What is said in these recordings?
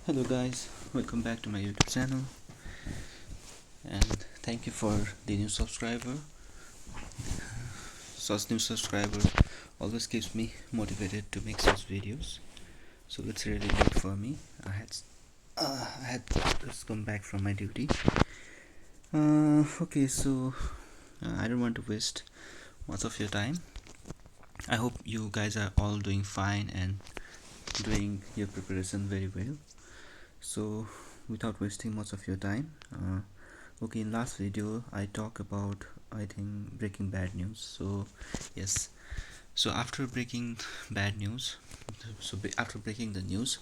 Hello guys, welcome back to my YouTube channel, and thank you for the new subscriber. Such new subscriber always keeps me motivated to make such videos, so it's really good for me. I had just come back from my duty. Okay, so I don't want to waste much of your time. I hope you guys are all doing fine and doing your preparation very well. So without wasting much of your time, okay, in last video I talked about, I think, breaking bad news. So yes, so after breaking bad news, after breaking the news,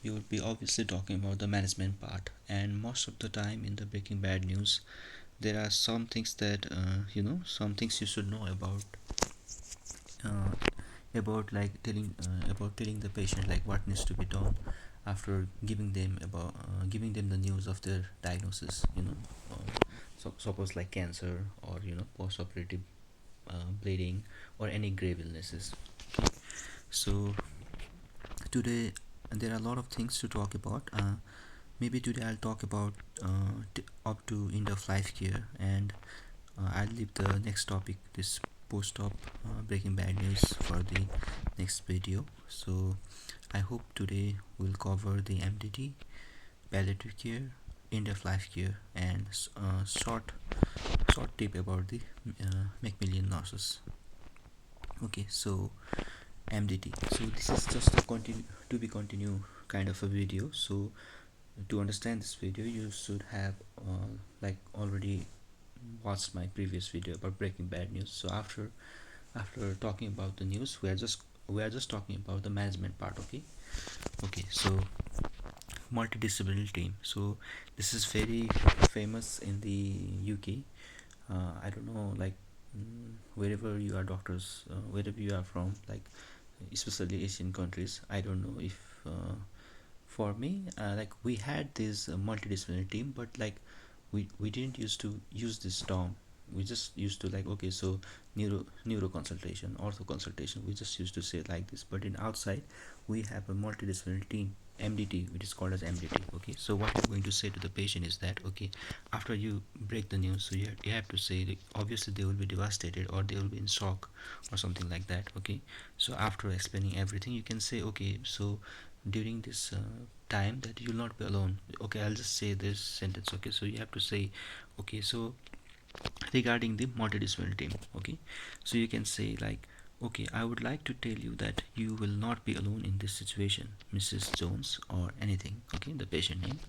you would be obviously talking about the management part. And most of the time in the breaking bad news, there are some things that some things you should know uh, about telling the patient like what needs to be done after giving them the news of their diagnosis, so suppose like cancer, or post-operative bleeding, or any grave illnesses. Okay, so today there are a lot of things to talk about. Maybe today I'll talk about up to end of life care, and I'll leave the next topic, this post-op breaking bad news, for the next video. So I hope today we'll cover the MDT, palliative care, end of life care, and short tip about the Macmillan nurses. Okay, so MDT. So this is just a continue kind of a video. So to understand this video, you should have already watched my previous video about breaking bad news. So after talking about the news, we are just talking about the management part. Okay, so multidisciplinary team. So this is very famous in the UK. I don't know, wherever you are doctors, wherever you are from, especially Asian countries, I don't know if for me, we had this multidisciplinary team, but we didn't used to use this term. We just used to, okay, so neuro consultation, ortho consultation, we just used to say it like this. But in outside, we have a multidisciplinary team, MDT, which is called as MDT. Okay, so what you're going to say to the patient is that, okay, after you break the news, so you have to say that obviously they will be devastated, or they will be in shock, or something like that. Okay, so after explaining everything, you can say, okay, so during this time, that you'll not be alone. Okay, I'll just say this sentence. Okay, so you have to say, okay, so regarding the multidisciplinary team. Okay, so you can say like, okay, I would like to tell you that you will not be alone in this situation, Mrs. Jones, or anything. Okay, the patient name,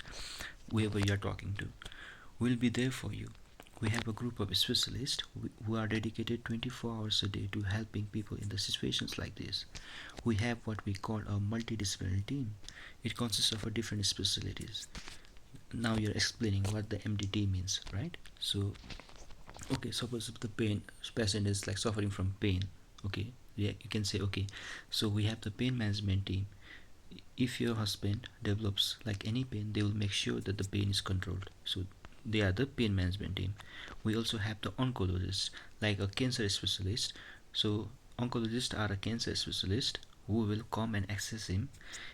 whoever you are talking to, will be there for you. We have a group of specialists who are dedicated 24 hours a day to helping people in the situations like this. We have what we call a multidisciplinary team. It consists of different specialties. Now you're explaining what the MDT means, right? So okay, suppose if the patient is like suffering from pain. Okay, yeah, you can say, okay, so we have the pain management team. If your husband develops like any pain, they will make sure that the pain is controlled. So they are the pain management team. We also have the oncologist, like a cancer specialist. So oncologists are a cancer specialist who will come and access him.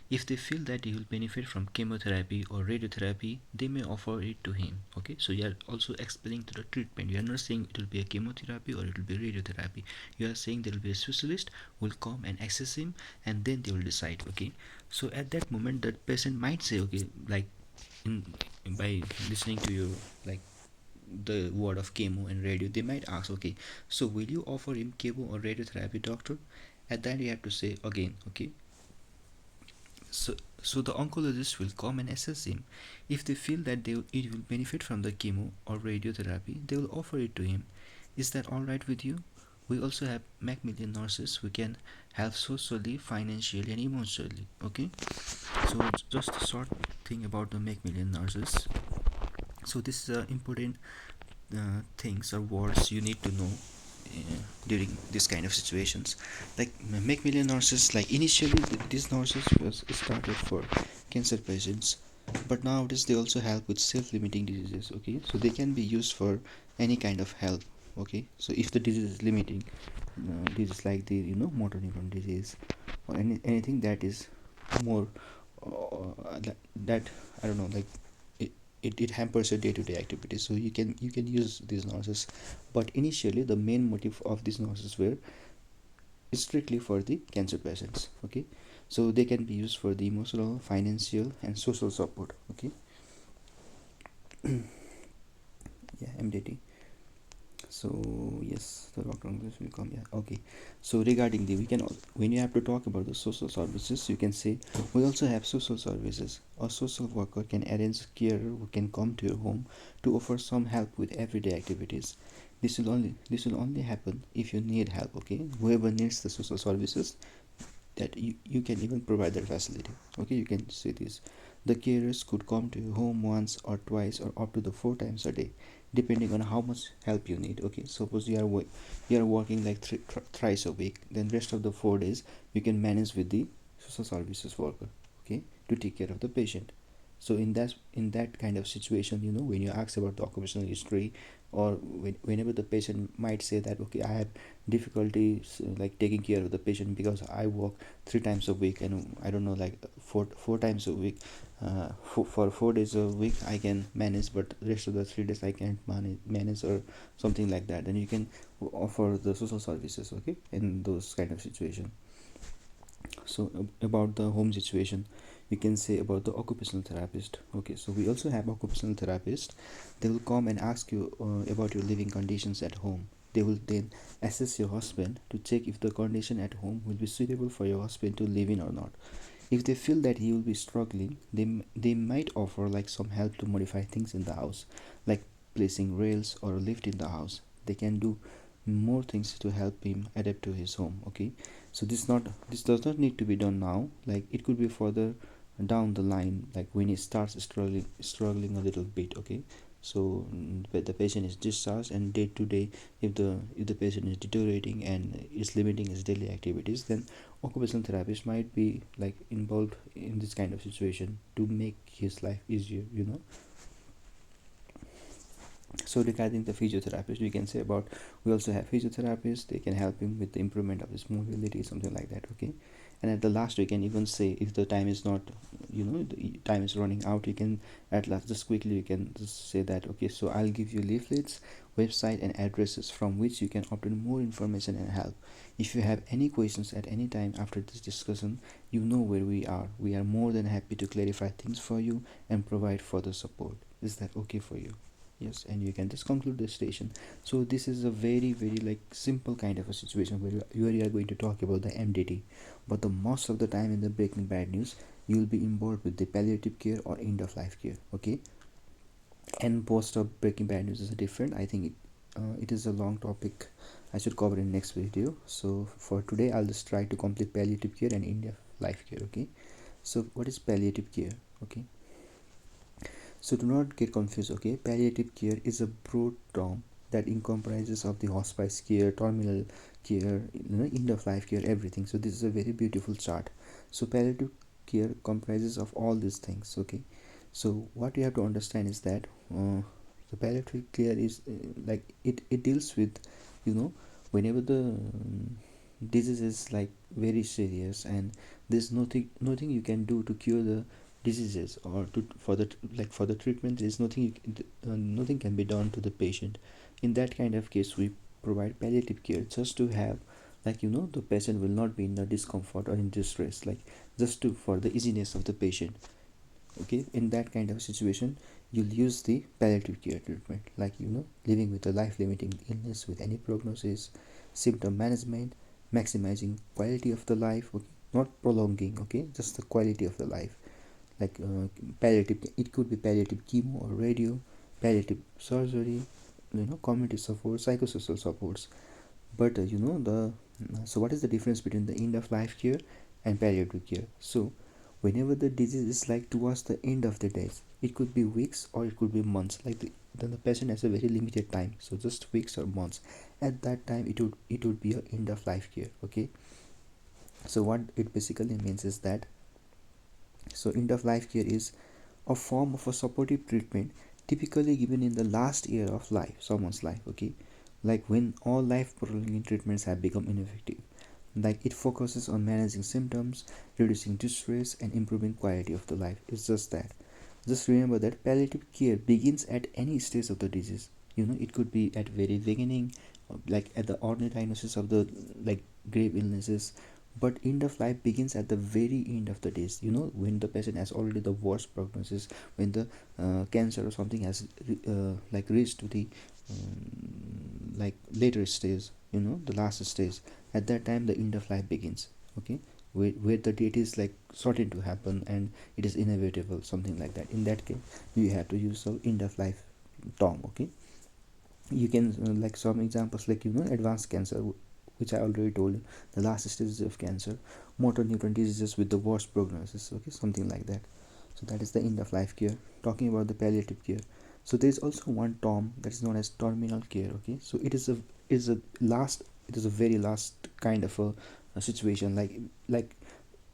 If they feel that he will benefit from chemotherapy or radiotherapy, they may offer it to him. Okay, so you are also explaining to the treatment. You are not saying it will be a chemotherapy or it will be radiotherapy. You are saying there will be a specialist who will come and access him, and then they will decide. Okay, so at that moment, that patient might say, okay, in by listening to you, like the word of chemo and radio, they might ask, okay, so will you offer him chemo or radiotherapy, doctor? At that you have to say again, okay, so the oncologist will come and assess him. If they feel that it will benefit from the chemo or radiotherapy, they will offer it to him. Is that all right with you? We also have Macmillan nurses who can help socially, financially, and emotionally. Okay, so just a short thing about the Macmillan nurses. So this is important things or words you need to know during this kind of situations. Like Macmillan nurses, like initially these nurses was started for cancer patients, but nowadays they also help with self-limiting diseases. Okay, so they can be used for any kind of help. Okay, so if the disease is limiting, disease like the motor neuron disease, or anything that is more that I don't know, like it hampers your day-to-day activities. So you can use these nurses, but initially the main motive of these nurses were strictly for the cancer patients. Okay, so they can be used for the emotional, financial, and social support. Okay, yeah, MDT. So yes, the doctor will come. Yeah, okay. So regarding the, we can when you have to talk about the social services, you can say we also have social services. A social worker can arrange a carer who can come to your home to offer some help with everyday activities. This will only happen if you need help. Okay, whoever needs the social services, that you can even provide that facility. Okay, you can say this: the carers could come to your home once or twice or up to the 4 times a day, depending on how much help you need. Okay, suppose you are working like thrice a week, then rest of the 4 days you can manage with the social services worker, okay, to take care of the patient. So in that kind of situation, when you ask about the occupational history, or whenever the patient might say that, okay, I have difficulties like taking care of the patient because I work 3 times a week, and I don't know, like four times a week, for 4 days a week I can manage, but the rest of the 3 days I can't manage, or something like that. Then you can offer the social services, okay, in those kind of situation. So about the home situation, we can say about the occupational therapist. Okay, so we also have occupational therapist. They will come and ask you about your living conditions at home. They will then assess your husband to check if the condition at home will be suitable for your husband to live in or not. If they feel that he will be struggling, they might offer like some help to modify things in the house, like placing rails or a lift in the house. They can do more things to help him adapt to his home. Okay, so this does not need to be done now. Like it could be further down the line, like when he starts struggling a little bit. Okay, so the patient is discharged, and day to day, if the patient is deteriorating and is limiting his daily activities, then occupational therapist might be like involved in this kind of situation to make his life easier. So regarding the physiotherapist, we can say about, we also have physiotherapists. They can help him with the improvement of his mobility, something like that. Okay, and at the last we can even say, if the time is not, the time is running out, you can at last just quickly, you can just say that, okay, so I'll give you leaflets, website, and addresses from which you can obtain more information and help. If you have any questions at any time after this discussion, you know where we are. We are more than happy to clarify things for you and provide further support. Is that okay for you? Yes, and you can just conclude the station. So this is a very very like simple kind of a situation where you are going to talk about the MDT, but the most of the time in the Breaking Bad News, you will be involved with the palliative care or end of life care. Okay, and post of Breaking Bad News is different. I think it is a long topic. I should cover in next video. So for today, I'll just try to complete palliative care and end of life care. Okay, so what is palliative care? Okay, so do not get confused. Okay, palliative care is a broad term that encompasses of the hospice care, terminal care, end of life care, everything. So this is a very beautiful chart. So palliative care comprises of all these things. Okay, so what you have to understand is that the palliative care is like it deals with, whenever the disease is like very serious, and there's nothing you can do to cure the diseases, or to for the like for the treatment, there's nothing nothing can be done to the patient. In that kind of case, we provide palliative care just to have, like, the patient will not be in the discomfort or in distress, like just to for the easiness of the patient. Okay, in that kind of situation, you'll use the palliative care treatment, like, living with a life limiting illness with any prognosis, symptom management, maximizing quality of the life. Okay, not prolonging, okay, just the quality of the life. Like palliative, it could be palliative chemo or radio, palliative surgery, community support, psychosocial supports. But the so what is the difference between the end of life care and palliative care? So whenever the disease is like towards the end of the days, it could be weeks or it could be months, like then the patient has a very limited time, so just weeks or months. At that time, it would be a end of life care. Okay, so what it basically means is that, so end of life care is a form of a supportive treatment typically given in the last year of life, someone's life. Okay, like when all life prolonging treatments have become ineffective. Like, it focuses on managing symptoms, reducing distress, and improving quality of the life. It's just that. Just remember that palliative care begins at any stage of the disease. It could be at very beginning, like at the ordinary diagnosis of the like grave illnesses, but end of life begins at the very end of the days. When the patient has already the worst prognosis, when the cancer or something has like reached to the like later stage, the last stage. At that time, the end of life begins. Okay, where the date is like certain to happen and it is inevitable, something like that. In that case, you have to use the end of life term. Okay, you can like some examples, like advanced cancer, which I already told you, the last stages of cancer, motor neuron diseases with the worst prognosis. Okay, something like that. So that is the end of life care. Talking about the palliative care, so there is also one term that is known as terminal care. Okay, so it is a very last kind of a situation, like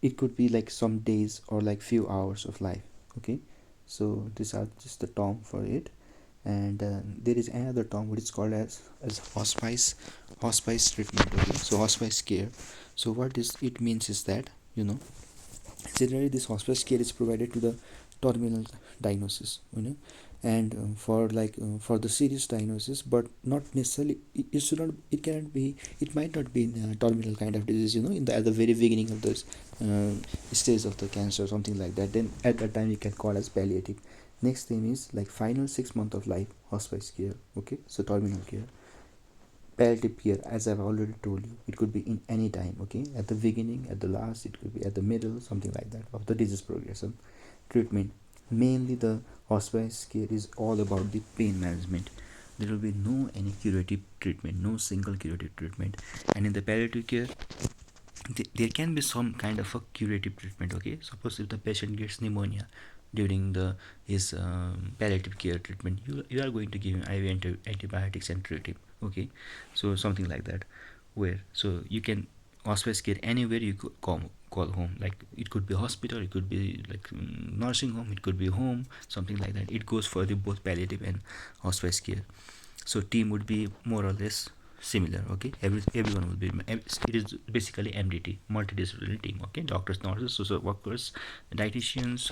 it could be like some days or like few hours of life. Okay, so these are just the term for it. And there is another term which is called as hospice treatment. Okay, so hospice care. So what it means is that, generally this hospice care is provided to the terminal diagnosis, and for the serious diagnosis, but not necessarily, it should not, it cannot be, it might not be in a terminal kind of disease, at the very beginning of the uh, stage of the cancer, something like that. Then at that time you can call as palliative. Next thing is like final 6 months of life, hospice care. Okay, so terminal care. Palliative care, as I've already told you, it could be in any time. Okay, at the beginning, at the last, it could be at the middle, something like that, of the disease progression. Treatment, mainly the hospice care is all about the pain management. There will be no any curative treatment, no single curative treatment. And in the palliative care, there can be some kind of a curative treatment. Okay, suppose if the patient gets pneumonia during the his palliative care treatment, you are going to give him IV antibiotics and treat him. Okay, so something like that, where so you can hospice care anywhere you could call home. Like, it could be hospital, it could be like nursing home, it could be home, something like that. It goes for the both palliative and hospice care. So team would be more or less similar. Okay, everyone will be, it is basically MDT, multidisciplinary team. Okay, doctors, nurses, social workers, dietitians,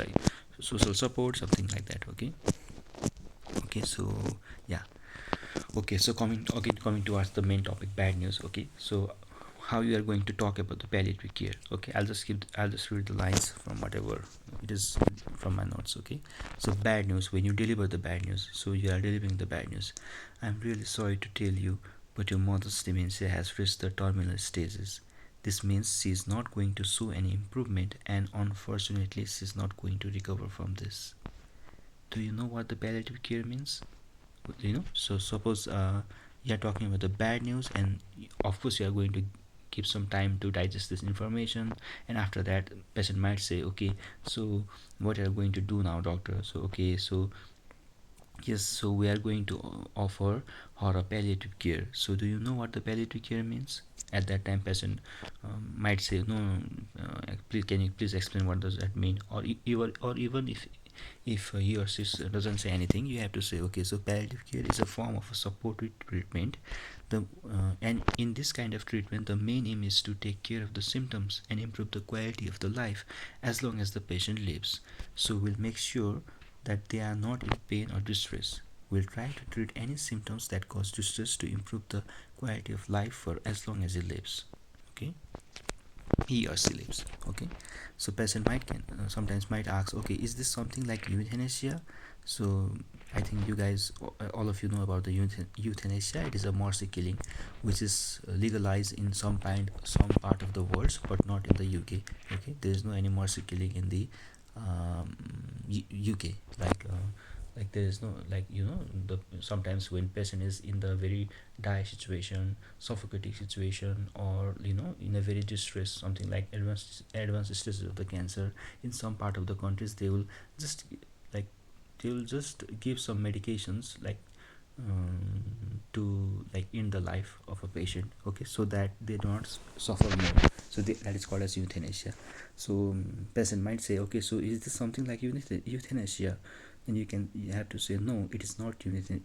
social support, something like that. Okay. Okay, so yeah. Okay, so coming towards the main topic, bad news. Okay, so how you are going to talk about the palliative care. Okay, I'll just read the lines from whatever it is from my notes. Okay, so bad news, when you deliver the bad news, so you are delivering the bad news. I'm really sorry to tell you, but your mother's dementia has reached the terminal stages. This means she is not going to show any improvement, and unfortunately she is not going to recover from this. Do you know what the palliative care means? So suppose you are talking about the bad news, and of course you are going to give some time to digest this information, and after that patient might say, okay, so what are you going to do now, doctor? So okay, so yes, so we are going to offer her a palliative care. So do you know what the palliative care means? At that time patient might say, no, please, can you please explain what does that mean? Or even if he or she doesn't say anything, you have to say, okay, so palliative care is a form of a supportive treatment. And in this kind of treatment, the main aim is to take care of the symptoms and improve the quality of the life as long as the patient lives. So we'll make sure that they are not in pain or distress. We'll try to treat any symptoms that cause distress to improve the quality of life for as long as he lives. Okay, he or she lives. Okay, so patient sometimes might ask, okay, is this something like euthanasia? So I think you guys, all of you, know about the euthanasia. It is a mercy killing which is legalized in some part of the world, but not in the UK. Okay, there is no any mercy killing in the UK. Like there is no, like, the sometimes when patient is in the very dire situation, suffocating situation, or in a very distress, something like advanced stages of the cancer, in some part of the countries they will just like they will just give some medications, like to like end the life of a patient. Okay, so that they do not suffer more. So that is called as euthanasia. So patient might say, okay, so is this something like euthanasia? and you have to say no, it is not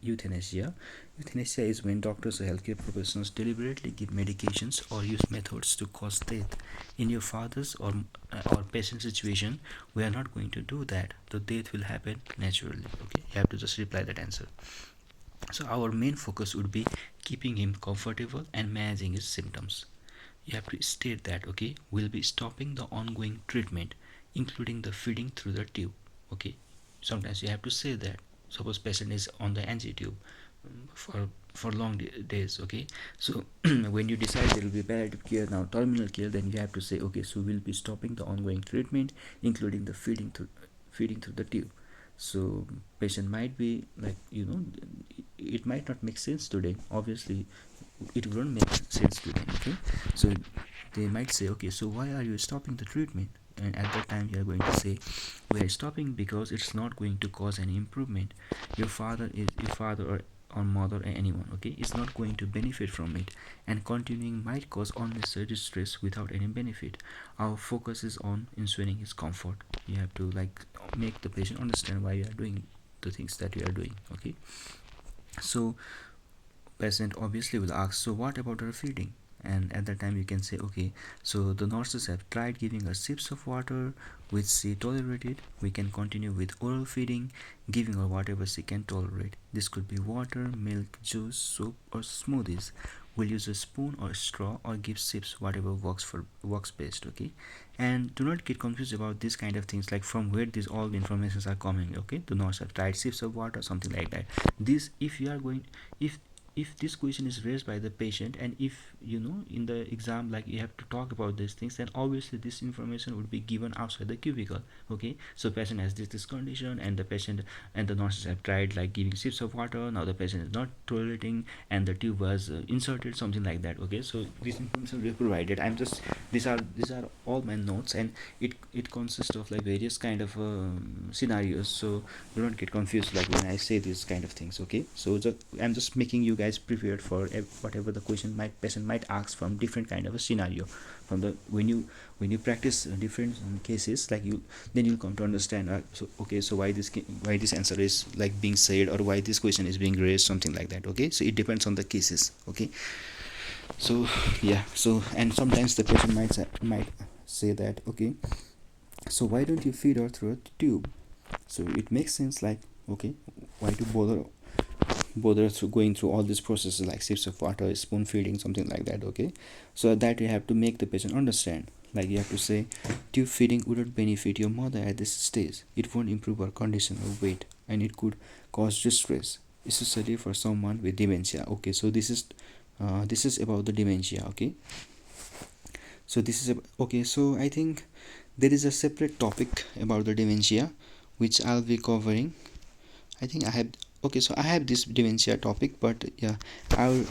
euthanasia. Euthanasia is when doctors or healthcare professionals deliberately give medications or use methods to cause death. In your father's or patient situation, we are not going to do that. The death will happen naturally. Okay, you have to just reply that answer. So our main focus would be keeping him comfortable and managing his symptoms. You have to state that, okay, we'll be stopping the ongoing treatment, including the feeding through the tube. Okay, sometimes you have to say that. Suppose patient is on the NG tube for long days. Okay, so when you decide there will be palliative care, now terminal care, then you have to say, okay, so we'll be stopping the ongoing treatment, including the feeding through the tube. So patient might be like, it might not make sense today, obviously it won't make sense to them. Okay, so they might say, okay, so why are you stopping the treatment? And at that time you are going to say, we are stopping because it's not going to cause any improvement. Your father or mother or anyone, okay, is not going to benefit from it, and continuing might cause unnecessary stress without any benefit. Our focus is on ensuring his comfort. You have to like make the patient understand why you are doing the things that you are doing. Okay, so patient obviously will ask, so what about her feeding? And at that time you can say, okay, so the nurses have tried giving her sips of water which she tolerated. We can continue with oral feeding, giving her whatever she can tolerate. This could be water, milk, juice, soup, or smoothies. We'll use a spoon or straw or give sips, whatever works best. Okay, and do not get confused about this kind of things, like from where these all the informations are coming. Okay, the nurse have tried sips of water, something like that. This, if you are going, if this question is raised by the patient, and if in the exam like you have to talk about these things, then obviously this information would be given outside the cubicle. Okay, so patient has this condition, and the patient and the nurses have tried like giving sips of water. Now the patient is not tolerating and the tube was inserted, something like that. Okay, so this information will be provided. I'm just, these are all my notes, and it consists of like various kind of scenarios, so do not get confused like when I say these kind of things. Okay, so I'm just making you guys prepared for whatever the patient might ask from different kind of a scenario. From the when you practice different cases, like then you'll come to understand, so okay, so why this answer is like being said, or why this question is being raised, something like that. Okay, so it depends on the cases. Okay, so yeah, so and sometimes the patient might say that, okay, so why don't you feed her through a tube? So it makes sense, like, okay, why to bother through going through all these processes like sips of water, spoon feeding, something like that. Okay, so that you have to make the patient understand, like you have to say, tube feeding wouldn't benefit your mother at this stage. It won't improve her condition or weight, and it could cause distress, especially for someone with dementia. Okay, so this is about the dementia. Okay, so okay, so I think there is a separate topic about the dementia which I'll be covering. I think I have, okay, so I have this dementia topic, but yeah, I'll,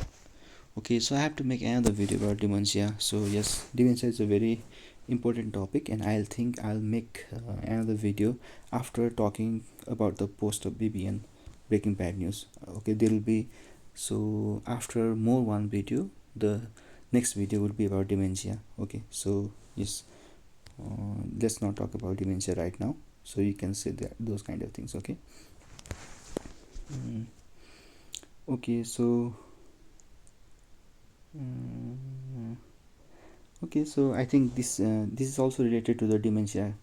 okay, so I have to make another video about dementia. So yes, dementia is a very important topic, and I'll make another video after talking about the post of BB and breaking bad news. Okay, there will be, so after more one video, the next video will be about dementia. Okay, so yes, let's not talk about dementia right now, so you can say that those kind of things. Okay. Okay, so okay, so I think this is also related to the dementia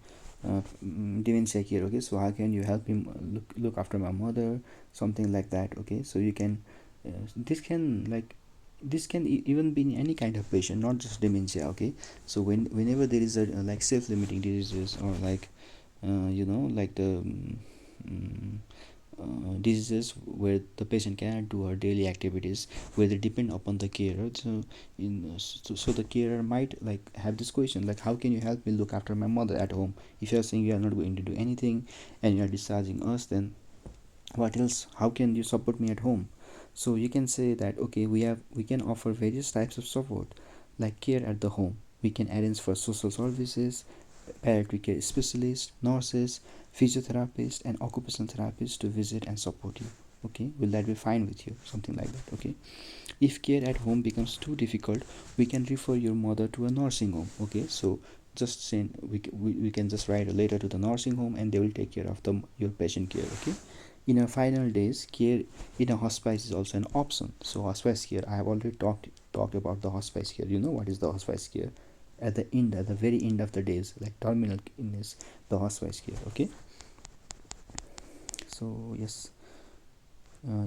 care. Okay, so how can you help him look after my mother, something like that. Okay, so you can this can even be in any kind of patient, not just dementia. Okay, so whenever there is a like self-limiting diseases, or like like the diseases where the patient cannot do her daily activities, where they depend upon the carer. So the carer might like have this question, like, how can you help me look after my mother at home? If you are saying you are not going to do anything and you are discharging us, then what else? How can you support me at home? So you can say that, okay, we can offer various types of support, like care at the home. We can arrange for social services, palliative care specialists, nurses, physiotherapists, and occupational therapists to visit and support you. Okay, will that be fine with you? Something like that. Okay, if care at home becomes too difficult, we can refer your mother to a nursing home. Okay, so just send, we can just write a letter to the nursing home and they will take care of your patient care. Okay, in our final days, care in a hospice is also an option. So hospice care, I have already talked about the hospice care. You know what is the hospice care? At the very end of the days, like terminal illness, the hospice care. Okay, so yes,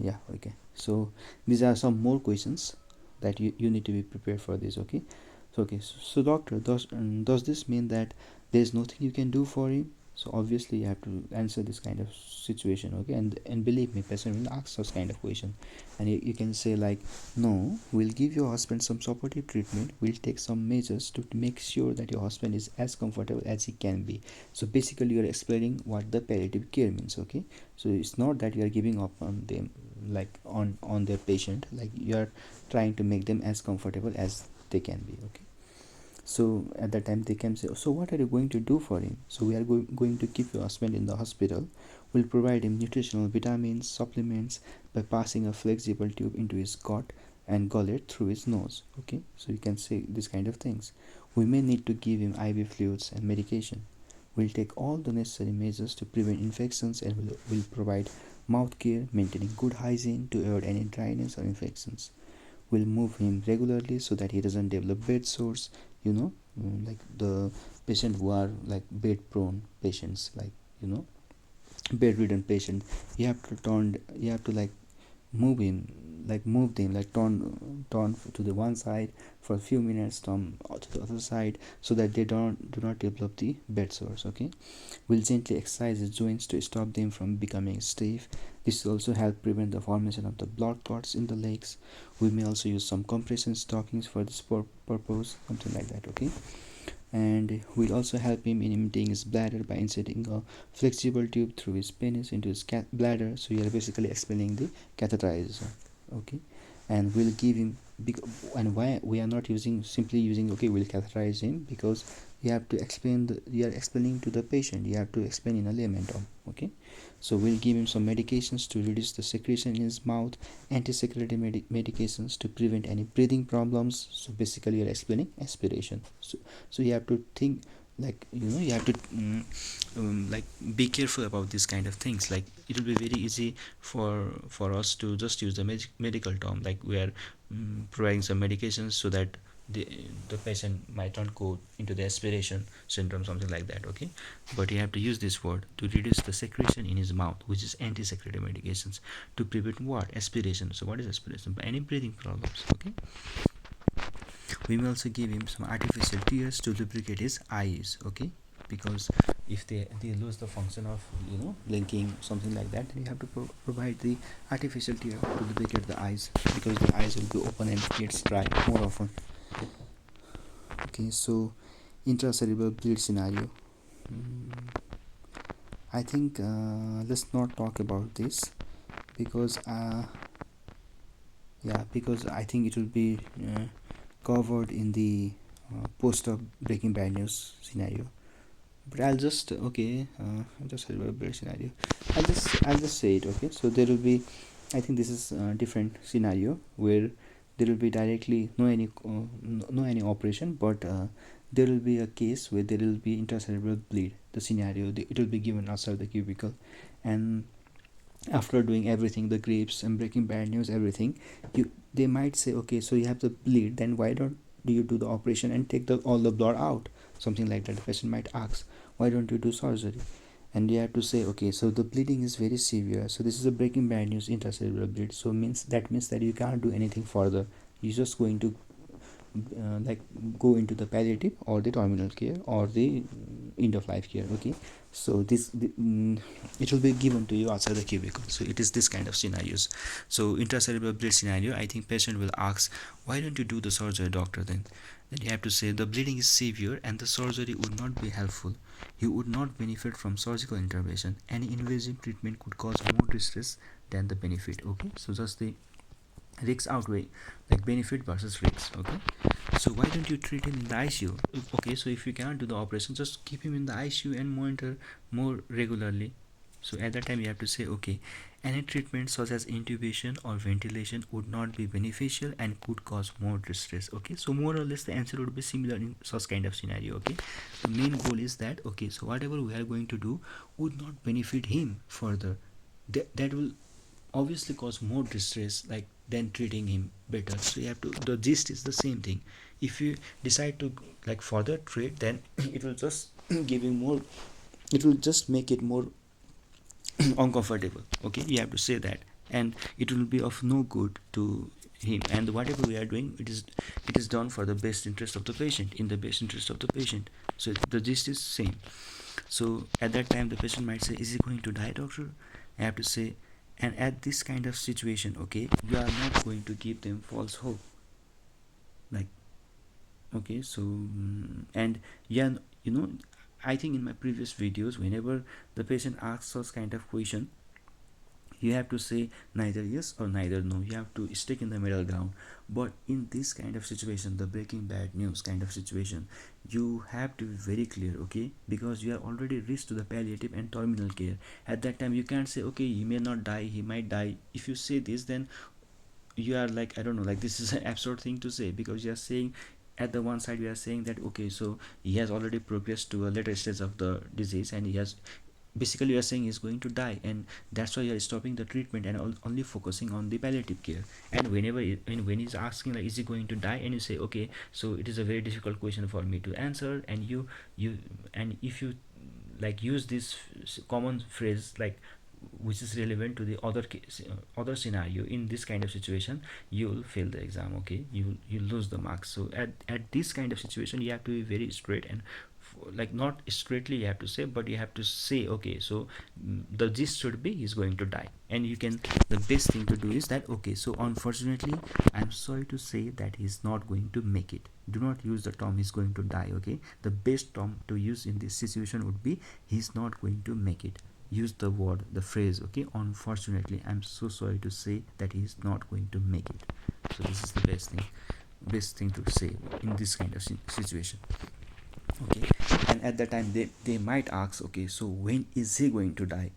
yeah, okay. So these are some more questions that you need to be prepared for this. Okay, so so doctor, does this mean that there's nothing you can do for him? So obviously you have to answer this kind of situation. Okay, and believe me, patient will ask such kind of question, and you can say like, no, we'll give your husband some supportive treatment, we'll take some measures to make sure that your husband is as comfortable as he can be. So basically you're explaining what the palliative care means. Okay, so it's not that you are giving up on them, like on their patient, like you are trying to make them as comfortable as they can be. Okay, so at that time they can say, so what are you going to do for him? So we are going to keep your husband in the hospital, we'll provide him nutritional vitamins, supplements, by passing a flexible tube into his gut and gullet through his nose. Okay, so you can say this kind of things. We may need to give him IV fluids and medication. We'll take all the necessary measures to prevent infections, and will provide mouth care, maintaining good hygiene to avoid any dryness or infections. We'll move him regularly so that he doesn't develop bed sores. You know, like the patient who are like bed prone patients, like, you know, bedridden patient, you have to like move him, like move them, like turn to the one side for a few minutes, turn to the other side, so that they do not develop the bed sores. Okay, we'll gently exercise the joints to stop them from becoming stiff. This will also help prevent the formation of the blood clots in the legs. We may also use some compression stockings for this purpose, something like that. Okay, and we'll also help him in emptying his bladder by inserting a flexible tube through his penis into his bladder. So you are basically explaining the catheterization. Okay, and we'll give him and why we are not simply using okay, we'll catheterize him, because you have to explain you are explaining to the patient, you have to explain in a layman term. Okay, so we'll give him some medications to reduce the secretion in his mouth, anti-secretory medications to prevent any breathing problems. So basically you're explaining aspiration. So you have to think, like, you know, you have to like be careful about these kind of things. Like it will be very easy for us to just use the medical term, like we are providing some medications so that the patient might not go into the aspiration syndrome, something like that. Okay, but you have to use this word to reduce the secretion in his mouth, which is anti-secretory medications to prevent what? Aspiration. So what is aspiration? Any breathing problems. Okay, we may also give him some artificial tears to lubricate his eyes. Okay, because if they lose the function of, you know, blinking, something like that, then you have to provide the artificial tear to lubricate the eyes, because the eyes will be open and gets dry more often. Okay, so intracerebral bleed scenario, I think let's not talk about this, because yeah, because I think it will be covered in the post-op Breaking Bad news scenario. But I'll just okay, just a better scenario. I'll just say it. Okay, so there will be, I think this is a different scenario where there will be directly no any operation, but there will be a case where there will be intracerebral bleed. The scenario, it will be given outside the cubicle, and after doing everything, the grapes and Breaking Bad news, everything, they might say, okay, so you have the bleed, then why don't do you do the operation and take all the blood out, something like that. The patient might ask, why don't you do surgery? And you have to say, okay, so the bleeding is very severe, so this is a Breaking Bad news intracerebral bleed, so means that you can't do anything further, you're just going to like go into the palliative or the terminal care or the end of life care. Okay, so it will be given to you outside the cubicle. So it is this kind of scenarios. So intracerebral bleed scenario, I think patient will ask, why don't you do the surgery, doctor? Then you have to say, the bleeding is severe and the surgery would not be helpful. You would not benefit from surgical intervention. Any invasive treatment could cause more distress than the benefit. Okay, so just the risks outweigh, like benefit versus risks. Okay, so why don't you treat him in the ICU? Okay, so if you cannot do the operation, just keep him in the ICU and monitor more regularly. So at that time you have to say, okay, any treatment such as intubation or ventilation would not be beneficial and could cause more distress. Okay, so more or less the answer would be similar in such kind of scenario. Okay, the main goal is that, okay, so whatever we are going to do would not benefit him further. That will obviously cause more distress, like, than treating him better. So you have to, the gist is the same thing. If you decide to like further treat, then it will just giving more, it will just make it more uncomfortable. Okay, you have to say that, and it will be of no good to him. And whatever we are doing, it is done for the best interest of the patient, in the best interest of the patient. So the gist is same. So at that time the patient might say, is he going to die, doctor? I have to say, and at this kind of situation, okay, you are not going to give them false hope, like, okay. So and yeah, you know, I think in my previous videos, whenever the patient asks such kind of question, you have to say neither yes or neither no. You have to stick in the middle ground. But in this kind of situation, the breaking bad news kind of situation, you have to be very clear, okay, because you are already reached to the palliative and terminal care. At that time you can't say, okay, he may not die, he might die. If you say this, then you are like, I don't know, like, this is an absurd thing to say, because you are saying, at the one side you are saying that, okay, so he has already progressed to a later stage of the disease, and he has, basically you are saying he's going to die, and that's why you are stopping the treatment and only focusing on the palliative care. And whenever when he's asking, like, is he going to die, and you say, okay, so it is a very difficult question for me to answer, and you and if you like use this common phrase, like, which is relevant to the other case, other scenario, in this kind of situation, you will fail the exam. Okay, you lose the marks. So at this kind of situation, you have to be very straight, and like, not straightly you have to say, but you have to say, okay, so the gist should be he's going to die. And you can, the best thing to do is that, okay, so unfortunately I'm sorry to say that he's not going to make it. Do not use the term he's going to die. Okay, the best term to use in this situation would be he's not going to make it. Use the word, the phrase, okay, unfortunately I'm so sorry to say that he's not going to make it. So this is the best thing to say in this kind of situation. Okay, and at that time they might ask, okay, so when is he going to die?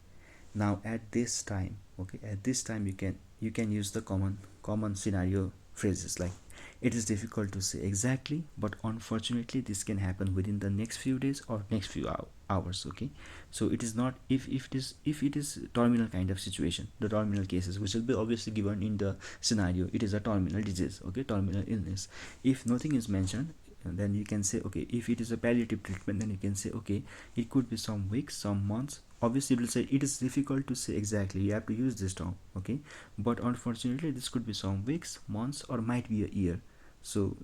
Now at this time, okay, at this time you can use the common scenario phrases, like, it is difficult to say exactly, but unfortunately this can happen within the next few days or next few hours. Okay, so it is not, if it is terminal kind of situation, the terminal cases, which will be obviously given in the scenario, it is a terminal disease, okay, terminal illness. If nothing is mentioned, then you can say, okay, if it is a palliative treatment, then you can say, okay, it could be some weeks, some months. Obviously we'll say it is difficult to say exactly, you have to use this term, okay, but unfortunately this could be some weeks, months, or might be a year. So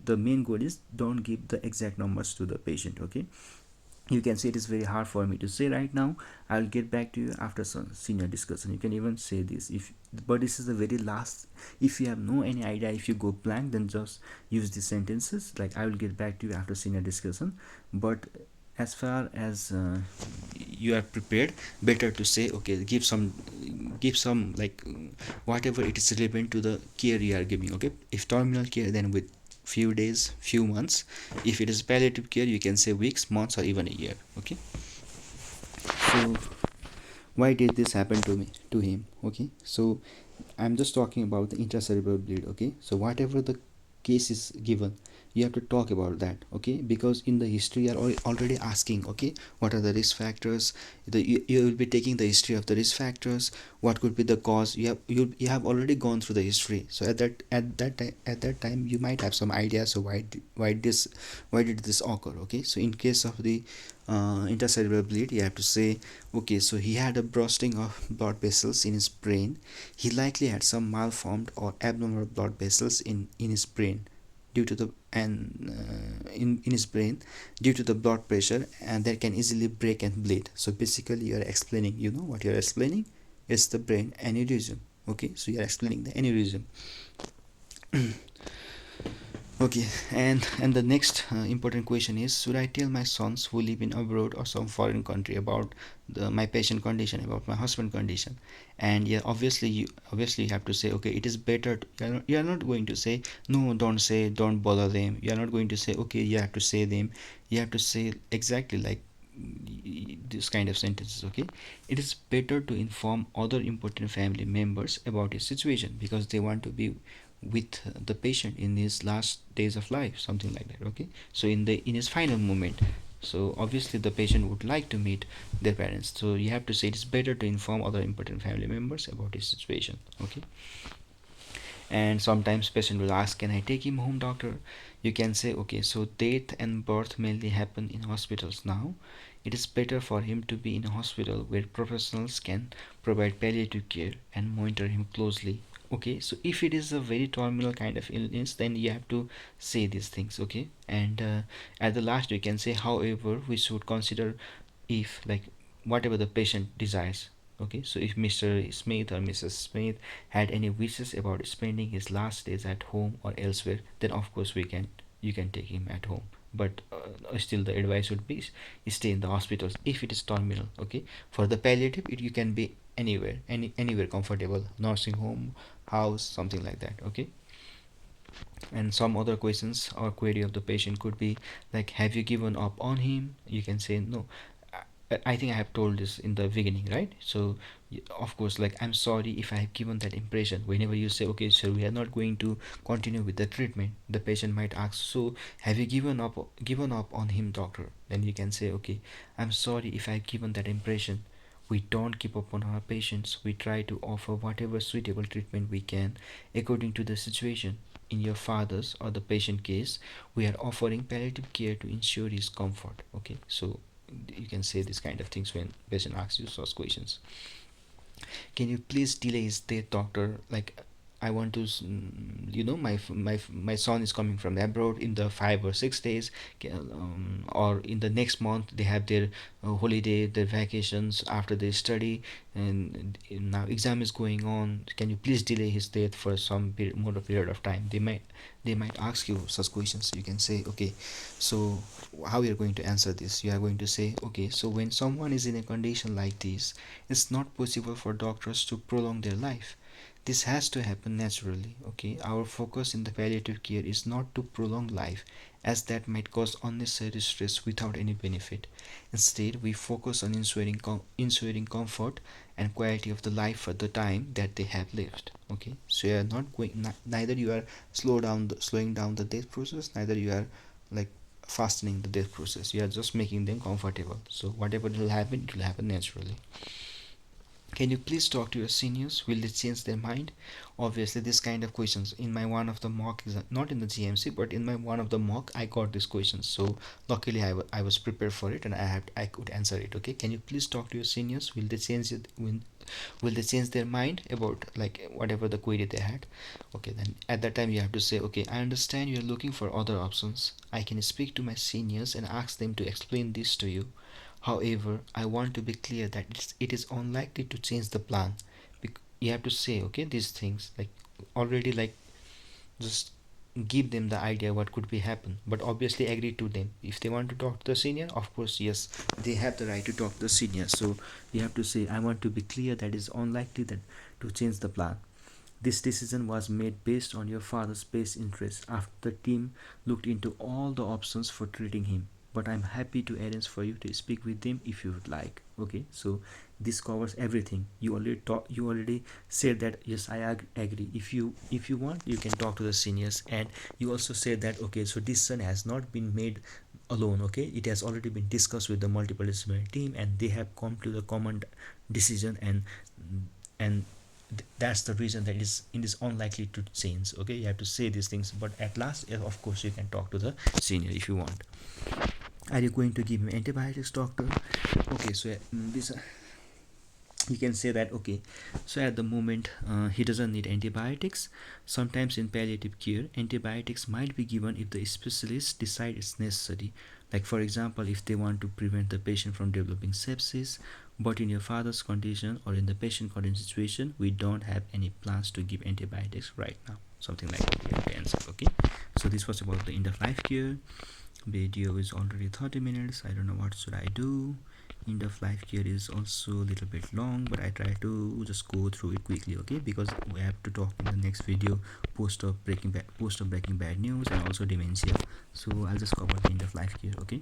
the main goal is, don't give the exact numbers to the patient. Okay, you can say, it is very hard for me to say right now, I'll get back to you after some senior discussion. You can even say this, if, but this is the very last. If you have no any idea, if you go blank, then just use these sentences, like, I will get back to you after senior discussion. But as far as you are prepared, better to say, okay, give some like, whatever it is relevant to the care you are giving. Okay, if terminal care, then with few days, few months. If it is palliative care, you can say weeks, months, or even a year. Okay, so why did this happen to him? Okay, so I'm just talking about the intracerebral bleed. Okay, so whatever the case is given, you have to talk about that. Okay, because in the history you are already asking, okay, what are the risk factors, you will be taking the history of the risk factors, what could be the cause. You have already gone through the history. So at that time you might have some idea. So why did this occur? Okay, so in case of the intracerebral bleed, you have to say, okay, so he had a bursting of blood vessels in his brain. He likely had some malformed or abnormal blood vessels in his brain due to the in his brain due to the blood pressure, and that can easily break and bleed. So basically you are explaining, what you are explaining is the brain aneurysm. Okay, so you are explaining the aneurysm. Okay, and the next important question is, should I tell my sons who live in abroad or some foreign country about my patient condition, about my husband condition? And yeah, obviously you have to say, okay, it is better you are not going to say, no, don't say, don't bother them. You are not going to say, okay, you have to say them. You have to say exactly, like, this kind of sentences. Okay, it is better to inform other important family members about his situation because they want to be with the patient in his last days of life, something like that. Okay, so in his final moment, so obviously the patient would like to meet their parents, so you have to say it is better to inform other important family members about his situation. Okay, and sometimes patient will ask, can I take him home, doctor? You can say, okay, so death and birth mainly happen in hospitals now. It is better for him to be in a hospital where professionals can provide palliative care and monitor him closely. Okay, so if it is a very terminal kind of illness, then you have to say these things. Okay, and at the last you can say, however, we should consider if, like, whatever the patient desires. Okay, so if Mr. Smith or Mrs. Smith had any wishes about spending his last days at home or elsewhere, then of course you can take him at home. But still the advice would be stay in the hospitals if it is terminal. Okay, for the palliative, you can be anywhere, anywhere comfortable, nursing home, house, something like that. Okay, and some other questions or query of the patient could be like, have you given up on him? You can say no. I think I have told this in the beginning, right? So of course, like, I'm sorry if I have given that impression. Whenever you say, okay, so we are not going to continue with the treatment, the patient might ask, so have you given up on him, doctor? Then you can say, okay, I'm sorry if I have given that impression. We don't give up on our patients. We try to offer whatever suitable treatment we can according to the situation. In your father's or the patient case, we are offering palliative care to ensure his comfort. Okay, so you can say this kind of things when patient asks you such questions. Can you please delay his death, doctor? Like, I want to, my son is coming from abroad in the 5 or 6 days, or in the next month they have their holiday, their vacations after they study, and now exam is going on. Can you please delay his death for some more period of time? They might ask you such questions. You can say, okay, so how you are going to answer this? You are going to say, okay, so when someone is in a condition like this, it's not possible for doctors to prolong their life. This has to happen naturally. Okay, our focus in the palliative care is not to prolong life, as that might cause unnecessary stress without any benefit. Instead, we focus on ensuring comfort and quality of the life for the time that they have left. Okay, so you are not going, neither you are slowing down the death process, neither you are like fastening the death process. You are just making them comfortable. So whatever will happen, it will happen naturally. Can you please talk to your seniors? Will they change their mind? Obviously, this kind of questions in my one of the mock exam, not in the GMC, but in my one of the mock, I got these questions. So luckily, I was prepared for it and I could answer it. Okay. Can you please talk to your seniors? Will they change it? Will they change their mind about like whatever the query they had? Okay. Then at that time you have to say, okay, I understand you are looking for other options. I can speak to my seniors and ask them to explain this to you. However, I want to be clear that it is unlikely to change the plan. You have to say, okay, these things like already, like, just give them the idea what could be happen, but obviously agree to them. If they want to talk to the senior, of course, yes, they have the right to talk to the senior. So you have to say, I want to be clear that it's unlikely that to change the plan. This decision was made based on your father's best interest after the team looked into all the options for treating him. But I'm happy to arrange for you to speak with them if you would like. Okay, so this covers everything. You already said that yes, I agree. If you want, you can talk to the seniors, and you also said that okay, so decision has not been made alone. Okay, it has already been discussed with the multidisciplinary team, and they have come to the common decision, and that's the reason that it is unlikely to change. Okay, you have to say these things, but at last, of course, you can talk to the senior if you want. Are you going to give him antibiotics, doctor? Okay, so this you can say that okay, so at the moment he doesn't need antibiotics. Sometimes in palliative care, antibiotics might be given if the specialist decide it's necessary, like for example if they want to prevent the patient from developing sepsis. But in your father's condition or in the patient condition situation, we don't have any plans to give antibiotics right now, something like that we have to answer. Okay, so this was about the end of life care. Video is already 30 minutes. I don't know what should I do. End of life care is also a little bit long, but I try to just go through it quickly. Okay, because we have to talk in the next video post of breaking bad news and also dementia. So I'll just cover the end of life care. Okay,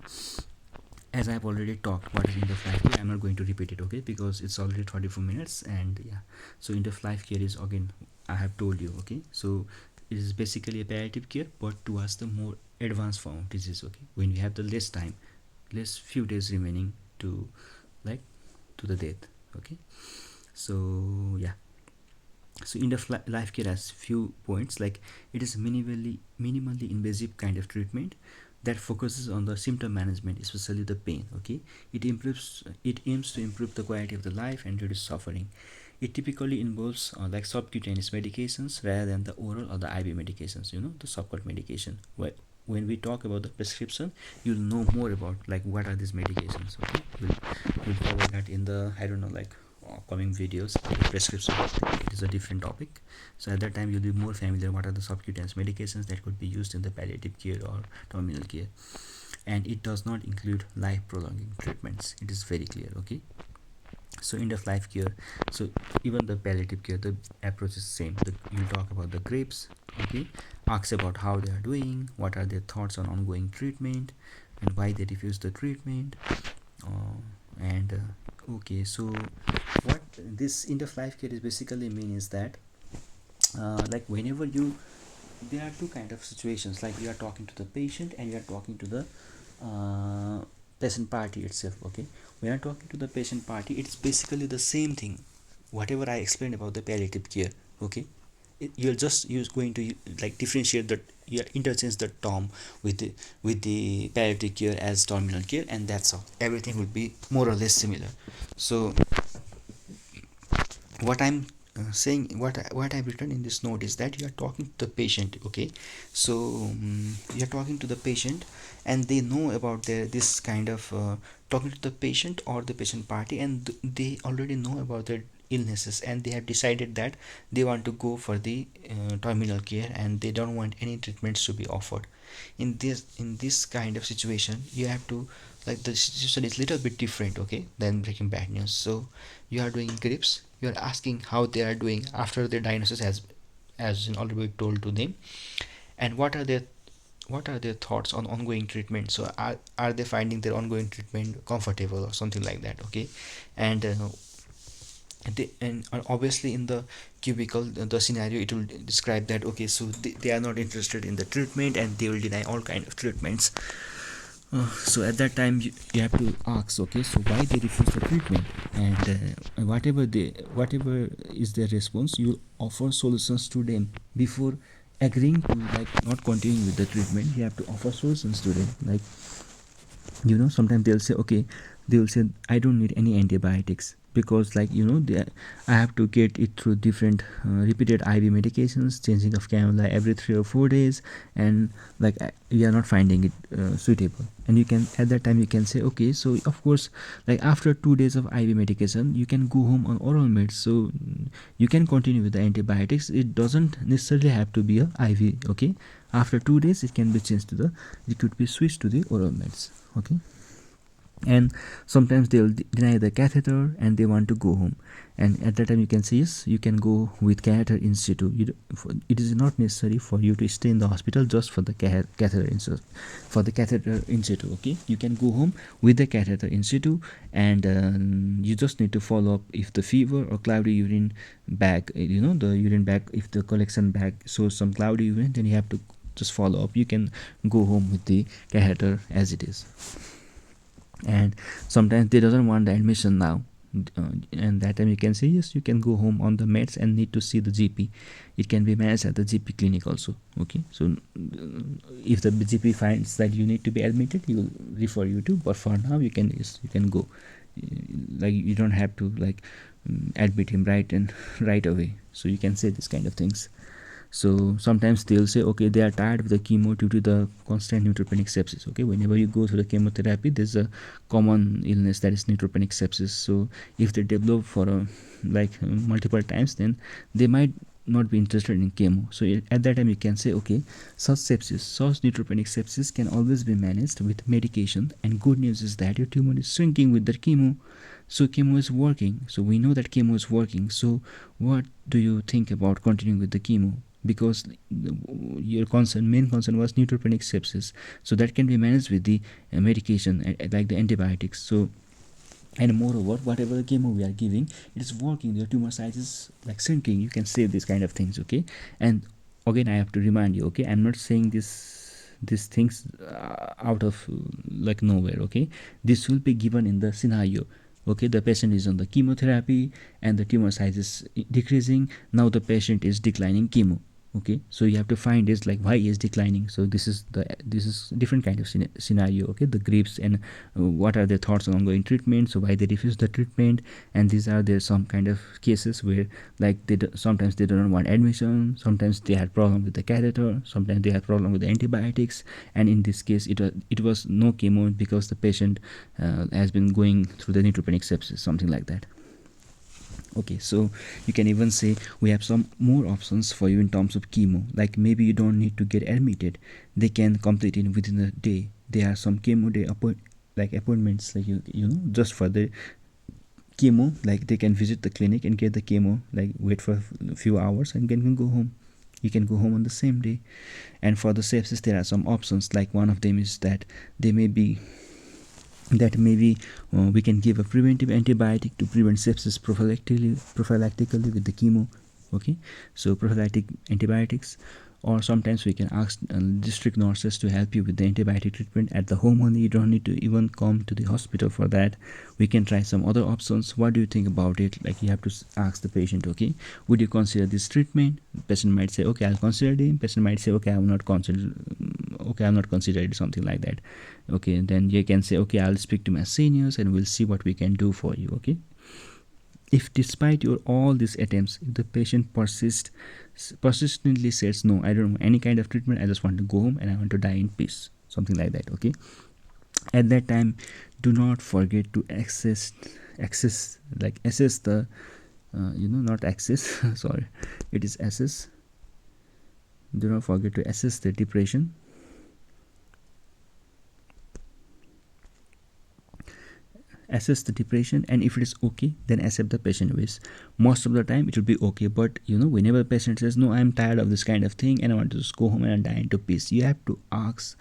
as I've already talked what is end of life care, I'm not going to repeat it, okay, because it's already 34 minutes. And yeah, so end of life care is, again, I have told you, okay, so it is basically a palliative care but towards the more advanced form of disease, okay, when we have the less time, less few days remaining to, like, to the death, okay. So yeah, so end of life care has few points, like it is minimally invasive kind of treatment that focuses on the symptom management, especially the pain, okay. It aims to improve the quality of the life and reduce suffering. It typically involves like subcutaneous medications rather than the oral or the IV medications, the subcut medication. When we talk about the prescription, you'll know more about like what are these medications, okay. We'll cover that in the, I don't know, like upcoming videos. The prescription, it is a different topic, so at that time you'll be more familiar what are the subcutaneous medications that could be used in the palliative care or terminal care. And it does not include life prolonging treatments, it is very clear, okay. So end of life care, so even the palliative care, the approach is same. You'll talk about the grapes, okay, ask about how they are doing, what are their thoughts on ongoing treatment, and why they refuse the treatment. And Okay, so what this end of life care is basically mean is that like whenever you, there are two kind of situations, like you are talking to the patient and you are talking to the patient party itself, okay. When I'm talking to the patient party, it's basically the same thing whatever I explained about the palliative care, okay. You're just going to like differentiate the, you interchange the term with the palliative care as terminal care, and that's all, everything will be more or less similar. So what I'm saying, what I've written in this note is that you are talking to the patient, okay. So you are talking to the patient and they know about this kind of talking to the patient or the patient party, and they already know about their illnesses, and they have decided that they want to go for the terminal care and they don't want any treatments to be offered. In this kind of situation, you have to, like, the situation is little bit different, okay, than breaking bad news. So you are doing grips, you are asking how they are doing after their diagnosis has already been told to them, and what are their thoughts on ongoing treatment. So are they finding their ongoing treatment comfortable or something like that, okay. And obviously in the cubicle, the scenario, it will describe that, okay, so they are not interested in the treatment and they will deny all kind of treatments. So at that time you have to ask, okay, so why they refuse the treatment, and whatever is their response, you offer solutions to them before agreeing to, like, not continuing with the treatment. You have to offer solutions to them, like, sometimes they'll say, okay, they will say, I don't need any antibiotics, because, like, I have to get it through different repeated IV medications, changing of cannula every 3 or 4 days, and like we are not finding it suitable. And you can, at that time you can say, okay, so of course, like after 2 days of IV medication, you can go home on oral meds, so you can continue with the antibiotics. It doesn't necessarily have to be a IV, okay. After 2 days it can be changed to the, it could be switched to the oral meds, okay. And sometimes they'll deny the catheter and they want to go home, and at that time you can say, yes, you can go with catheter in situ. It is not necessary for you to stay in the hospital just for the catheter in situ, okay. You can go home with the catheter in situ, and you just need to follow up if the fever or cloudy urine bag, the urine bag, if the collection bag shows some cloudy urine, then you have to just follow up. You can go home with the catheter as it is. And sometimes they doesn't want the admission now, and that time you can say, yes, you can go home on the meds and need to see the GP. It can be managed at the GP clinic also, okay. So if the GP finds that you need to be admitted, he will refer you to, but for now you can go. Like, you don't have to, like, admit him right away. So you can say this kind of things. So sometimes they'll say, okay, they are tired of the chemo due to the constant neutropenic sepsis, okay. Whenever you go through the chemotherapy, there's a common illness that is neutropenic sepsis. So if they develop for multiple times, then they might not be interested in chemo. So at that time you can say, okay, such neutropenic sepsis can always be managed with medication, and good news is that your tumor is shrinking with the chemo. So chemo is working, so we know that chemo is working. So what do you think about continuing with the chemo? because your main concern was neutropenic sepsis. So that can be managed with the medication, like the antibiotics. So, and moreover, whatever chemo we are giving, it is working, the tumor size is like shrinking. You can save these kind of things, okay? And again, I have to remind you, okay, I'm not saying these things out of like nowhere, okay? This will be given in the scenario, okay? The patient is on the chemotherapy and the tumor size is decreasing. Now the patient is declining chemo, okay? So you have to find is like why is declining. So this is different kind of scenario, okay? The griefs and what are their thoughts on ongoing treatment, so why they refuse the treatment. And these are there some kind of cases where like sometimes they don't want admission, sometimes they had problem with the catheter, sometimes they had problem with the antibiotics. And in this case it was no chemo because the patient has been going through the neutropenic sepsis, something like that. Okay, so you can even say we have some more options for you in terms of chemo. Like maybe you don't need to get admitted, they can complete it within a day. There are some chemo day appointments, like you know, just for the chemo. Like they can visit the clinic and get the chemo, like wait for a few hours and can go home. You can go home on the same day. And for the sepsis, there are some options. Like one of them is that they may be maybe we can give a preventive antibiotic to prevent sepsis prophylactically with the chemo, okay? So prophylactic antibiotics. Or sometimes we can ask district nurses to help you with the antibiotic treatment at the home only. You don't need to even come to the hospital for that. We can try some other options. What do you think about it? Like you have to ask the patient, okay, would you consider this treatment? The patient might say, okay, I'll consider it. Patient might say, okay, I'm not considered it, something like that. Okay, then you can say, okay, I'll speak to my seniors and we'll see what we can do for you, okay? If despite your all these attempts, if the patient persistently says, no, I don't want any kind of treatment, I just want to go home and I want to die in peace, something like that, okay? At that time, do not forget to assess the not access sorry, it is assess. Do not forget to assess the depression. Assess the depression, and if it is okay, then accept the patient wish. Most of the time it will be okay, but whenever a patient says, no, I'm tired of this kind of thing and I want to just go home and die into peace, you have to ask,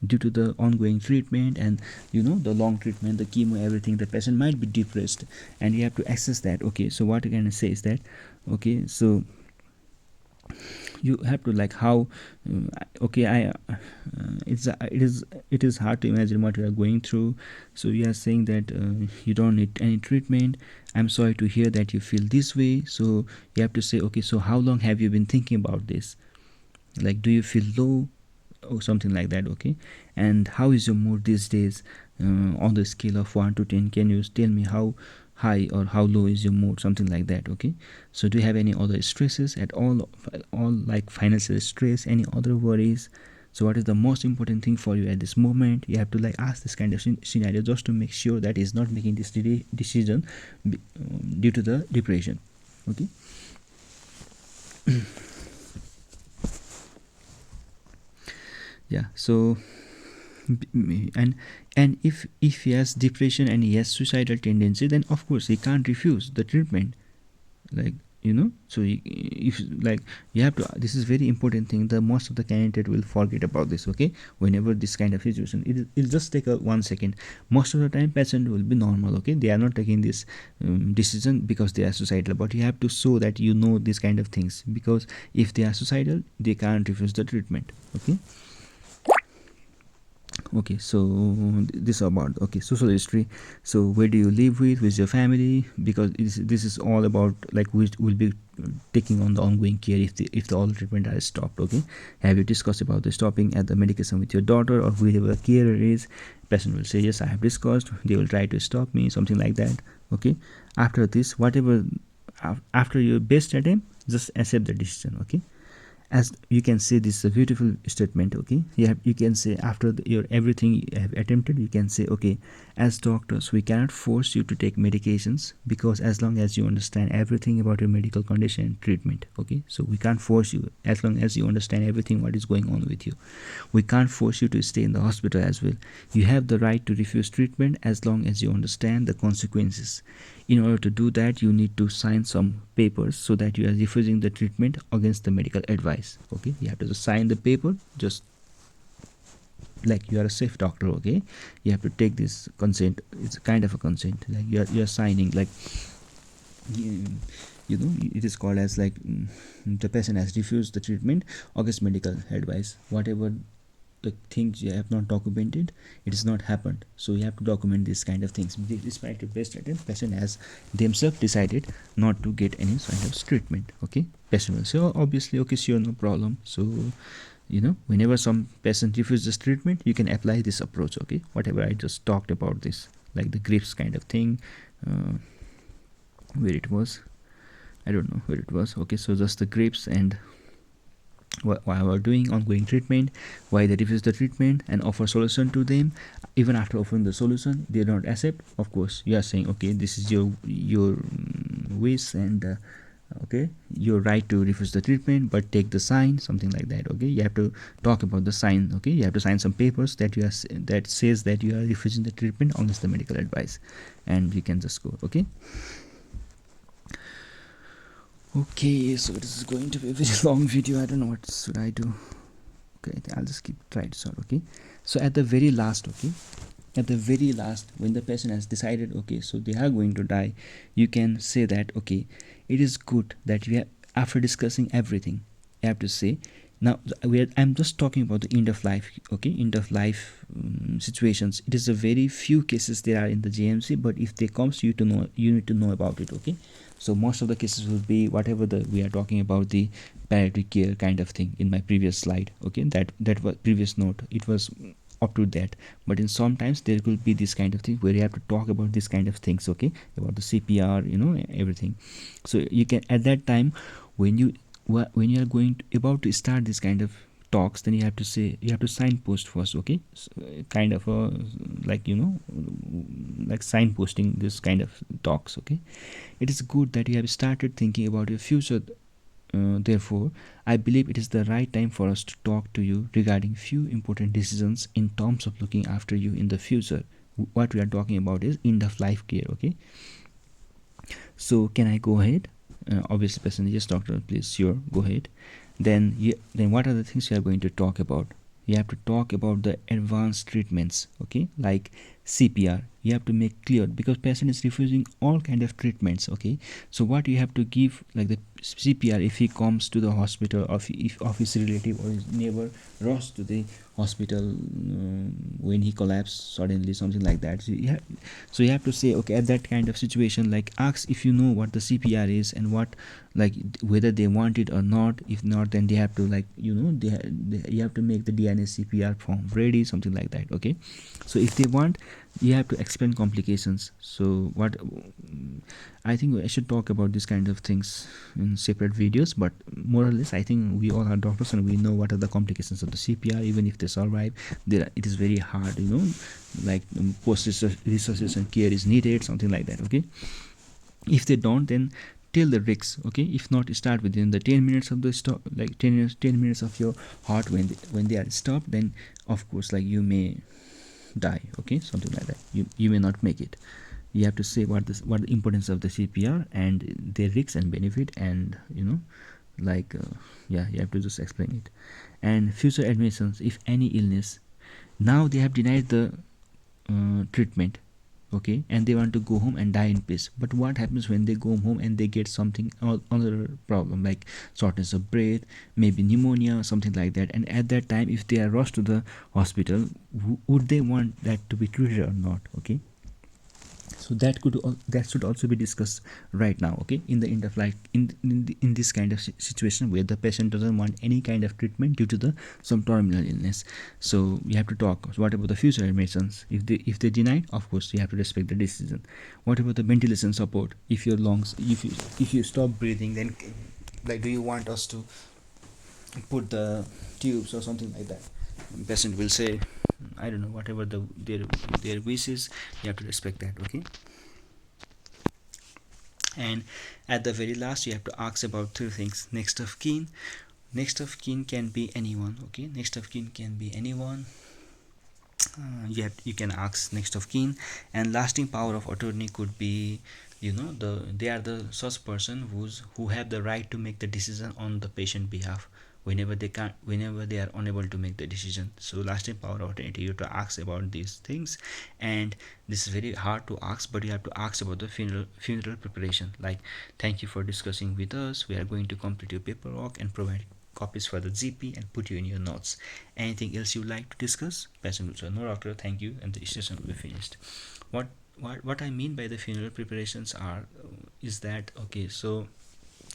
due to the ongoing treatment and the long treatment, the chemo, everything, the patient might be depressed, and you have to assess that. Okay, so what I can say is that, okay, so you have to like how okay, it is hard to imagine what you are going through. So you are saying that you don't need any treatment. I'm sorry to hear that you feel this way. So you have to say, okay, so how long have you been thinking about this? Like, do you feel low or something like that? Okay, and how is your mood these days? On the scale of 1 to 10, can you tell me how high or how low is your mood, something like that? Okay, so do you have any other stresses at all like financial stress, any other worries? So what is the most important thing for you at this moment? You have to like ask this kind of scenario just to make sure that he's not making this decision due to the depression. Okay. Yeah, so and if he has depression and he has suicidal tendency, then of course he can't refuse the treatment, like so if like you have to, this is very important thing, the most of the candidate will forget about this. Okay, whenever this kind of situation, it'll just take a 1 second. Most of the time patient will be normal. Okay, they are not taking this decision because they are suicidal, but you have to show that these kind of things, because if they are suicidal, they can't refuse the treatment. Okay, so this about, okay, social history. So where do you live with your family? Because this is all about like we will be taking on the ongoing care if the all treatment are stopped. Okay, have you discussed about the stopping at the medication with your daughter or whoever the carer is? Patient will say, yes, I have discussed. They will try to stop me, something like that. Okay, after this, whatever after your best attempt, just accept the decision. Okay, as you can say, this is a beautiful statement. Okay, you can say after your everything you have attempted, you can say, okay, as doctors we cannot force you to take medications, because as long as you understand everything about your medical condition and treatment, okay, so we can't force you. As long as you understand everything what is going on with you, we can't force you to stay in the hospital as well. You have the right to refuse treatment as long as you understand the consequences. In order to do that, you need to sign some papers so that you are refusing the treatment against the medical advice. advice. Okay, you have to just sign the paper, just like you are a safe doctor. Okay, you have to take this consent. It's kind of a consent, like you're signing, like you, you know, it is called as like the patient has refused the treatment against medical advice. Whatever the things you have not documented, it has not happened, so you have to document this kind of things. Despite your best attempt, patient has themselves decided not to get any kind of treatment. Okay, patient will say, oh, obviously, okay, sure, no problem. So whenever some patient refuses treatment, you can apply this approach. Okay, whatever I just talked about, this like the grips kind of thing, where it was, I don't know where it was. Okay, so just the grips, and why we're doing ongoing treatment, why they refuse the treatment, and offer solution to them. Even after offering the solution, they don't accept. Of course, you are saying, okay, this is your wish, and okay, your right to refuse the treatment, but take the sign, something like that. Okay, you have to talk about the sign. Okay, you have to sign some papers that that says that you are refusing the treatment unless the medical advice, and you can just go. Okay. Okay, so this is going to be a very long video. I don't know what should I do. Okay, I'll just try to solve. Okay, so at the very last, when the patient has decided, okay, so they are going to die, you can say that, okay, it is good that you have, after discussing everything, you have to say, now I'm just talking about the end of life. Okay, end of life situations. It is a very few cases there are in the JMC, but if they comes, you need to know about it. Okay, so most of the cases will be whatever we are talking about, the palliative care kind of thing in my previous slide. Okay, that was previous note, it was up to that. But in sometimes there will be this kind of thing where you have to talk about this kind of things. Okay, about the CPR, everything. So you can, at that time, when you are going about to start this kind of talks, then you have to say, you have to signpost first. Okay, so, kind of a, like like signposting this kind of talks. Okay, it is good that you have started thinking about your future. Therefore, I believe it is the right time for us to talk to you regarding few important decisions in terms of looking after you in the future. What we are talking about is end of life care. Okay, so can I go ahead? Obviously, person, yes, doctor, please, sure, go ahead. Then what are the things you are going to talk about? You have to talk about the advanced treatments. Okay, like CPR. You have to make clear, because patient is refusing all kind of treatments. Okay, so what you have to give, like the CPR, if he comes to the hospital, or if of his relative or his neighbor rushes to the hospital when he collapsed suddenly, something like that. So you have to say, okay, at that kind of situation, like ask if you know what the CPR is, and what, like whether they want it or not. If not, then they have to, like you have to make the DNA CPR form ready, something like that. Okay, so if they want, you have to explain complications. So what I think I should talk about this kind of things in separate videos, but more or less I think we all are doctors and we know what are the complications of the CPR. Even if they survive, it is very hard, like post resuscitation care is needed, something like that. Okay, if they don't, then tell the risks. Okay, if not, start within the 10 minutes of the stop, like 10 minutes of your heart when they are stopped, then of course, like you may die. Okay, something like that, you may not make it. You have to say what the importance of the CPR and their risks and benefit, and like yeah, you have to just explain it. And future admissions, if any illness, now they have denied the treatment. Okay, and they want to go home and die in peace. But what happens when they go home and they get something other problem, like shortness of breath, maybe pneumonia, something like that? And at that time, if they are rushed to the hospital, would they want that to be treated or not? Okay, so that should also be discussed right now. Okay, in the end of life, in this kind of situation where the patient doesn't want any kind of treatment due to some terminal illness. So you have to talk. So what about the future admissions? If they deny, of course you have to respect the decision. What about the ventilation support? If your lungs, if you stop breathing, then like, do you want us to put the tubes or something like that? Patient will say, I don't know, whatever their wishes, you have to respect that. Okay, and at the very last, you have to ask about three things. Next of kin. Next of kin can be anyone. Okay, next of kin can be anyone. You can ask next of kin. And lasting power of attorney could be, they are the such person who have the right to make the decision on the patient behalf. whenever they are unable to make the decision. So last time power of attorney, you have to ask about these things, and this is very hard to ask, but you have to ask about the funeral preparation, like, thank you for discussing with us, we are going to complete your paperwork and provide copies for the GP and put you in your notes. Anything else you would like to discuss? Patient will say, no doctor, thank you, and the session will be finished. What I mean by the funeral preparations are is that, okay, so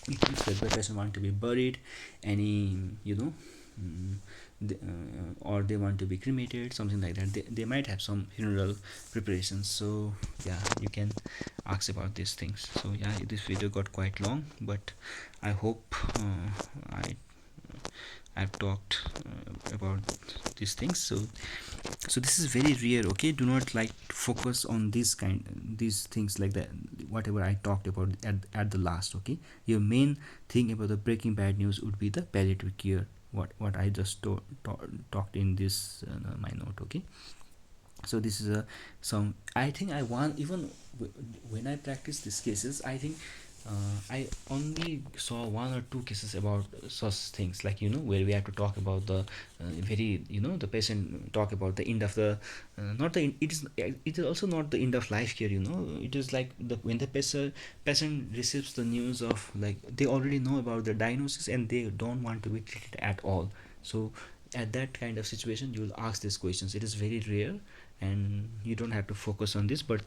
if the patient want to be buried, any, mm, or they want to be cremated, something like that, they might have some funeral preparations. So yeah, you can ask about these things. So yeah, this video got quite long, but I hope I've talked about these things. So this is very rare, okay? Do not like focus on these things like that, whatever I talked about at the last, okay? Your main thing about the breaking bad news would be the palliative care, what I just talked in this my note, okay? So this is a some, I think I want, even when I practice these cases, I think I only saw one or two cases about such things, like, where we have to talk about the very, the patient talk about the end of the not the it is also not the end of life care. It is like when the patient receives the news of, like, they already know about the diagnosis and they don't want to be treated at all. So at that kind of situation, you will ask these questions. It is very rare, and you don't have to focus on this, but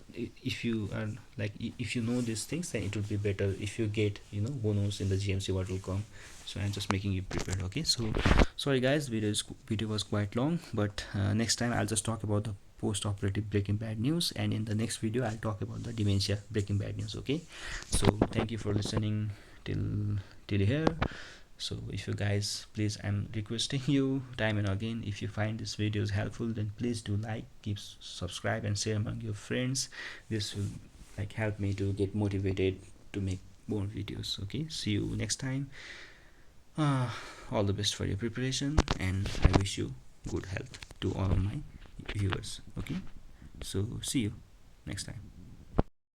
if you are like, if you know these things, then it would be better. If you get, who knows in the GMC what will come. So I'm just making you prepared, okay? So sorry guys, video was quite long, but next time I'll just talk about the post-operative breaking bad news, and in the next video I'll talk about the dementia breaking bad news, okay? So thank you for listening till here. So if you guys, please, I'm requesting you time and again, if you find this videos helpful, then please do like, keep subscribe and share among your friends. This will like help me to get motivated to make more videos, okay? See you next time. All the best for your preparation, and I wish you good health to all of my viewers, okay? So see you next time.